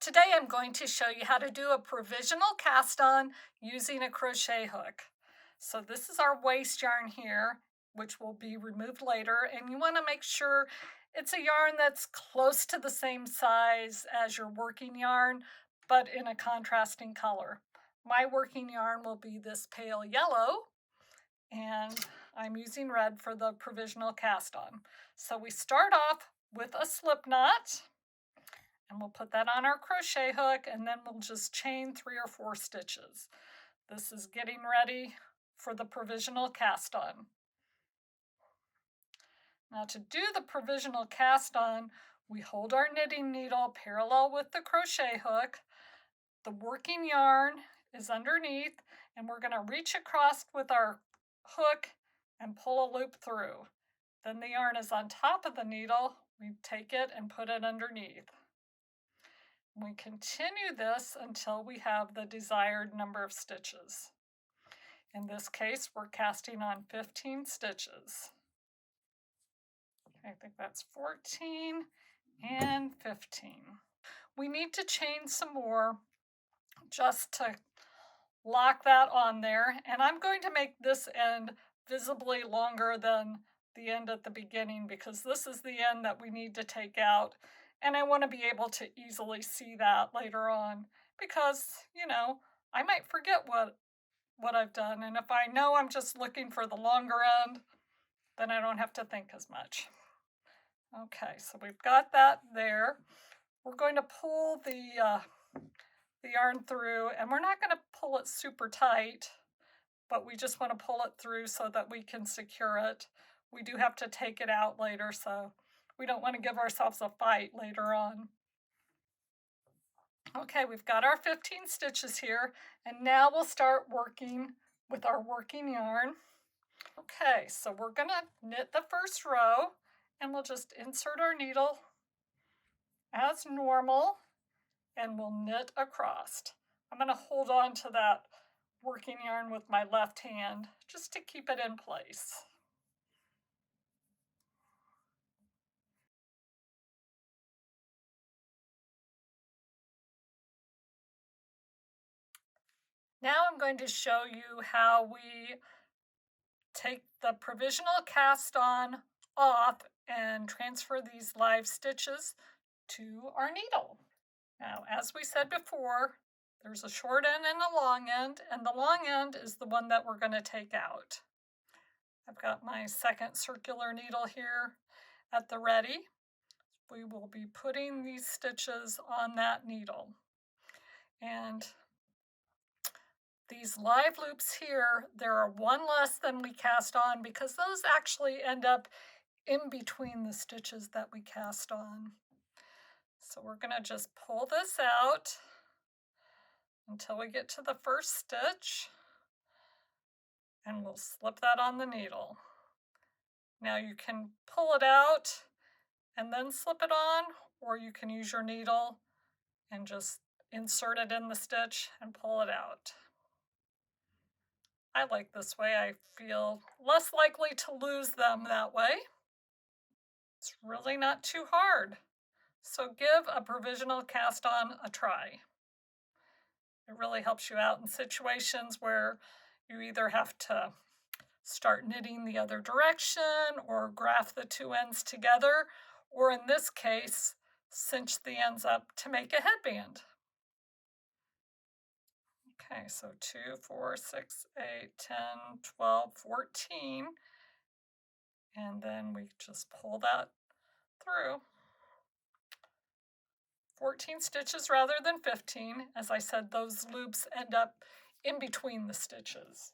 Today I'm going to show you how to do a provisional cast on using a crochet hook. So this is our waste yarn here, which will be removed later, and you want to make sure it's a yarn that's close to the same size as your working yarn, but in a contrasting color. My working yarn will be this pale yellow, and I'm using red for the provisional cast on. So we start off with a slip knot. And we'll put that on our crochet hook, and then we'll just chain 3 or 4 stitches. This is getting ready for the provisional cast on. Now to do the provisional cast on, we hold our knitting needle parallel with the crochet hook. The working yarn is underneath, and we're going to reach across with our hook and pull a loop through. Then the yarn is on top of the needle. We take it and put it underneath. We continue this until we have the desired number of stitches. In this case, we're casting on 15 stitches. Okay, I think that's 14 and 15. We need to chain some more just to lock that on there, and I'm going to make this end visibly longer than the end at the beginning because this is the end that we need to take out. And I want to be able to easily see that later on because, I might forget what I've done. And if I know I'm just looking for the longer end, then I don't have to think as much. Okay, so we've got that there. We're going to pull the yarn through, and we're not going to pull it super tight, but we just want to pull it through so that we can secure it. We do have to take it out later, so we don't want to give ourselves a fight later on. Okay, we've got our 15 stitches here, and now we'll start working with our working yarn. Okay, so we're going to knit the first row, and we'll just insert our needle as normal, and we'll knit across. I'm going to hold on to that working yarn with my left hand just to keep it in place. Now I'm going to show you how we take the provisional cast on off and transfer these live stitches to our needle. Now, as we said before, there's a short end and a long end, and the long end is the one that we're going to take out. I've got my second circular needle here at the ready. We will be putting these stitches on that needle. And these live loops here, there are one less than we cast on because those actually end up in between the stitches that we cast on. So we're going to just pull this out until we get to the first stitch, and we'll slip that on the needle. Now you can pull it out and then slip it on, or you can use your needle and just insert it in the stitch and pull it out. I like this way. I feel less likely to lose them that way. It's really not too hard. So give a provisional cast on a try. It really helps you out in situations where you either have to start knitting the other direction or graft the two ends together, or in this case, cinch the ends up to make a headband. Okay, so 2, 4, 6, 8, 10, 12, 14, and then we just pull that through. 14 stitches rather than 15. As I said, those loops end up in between the stitches.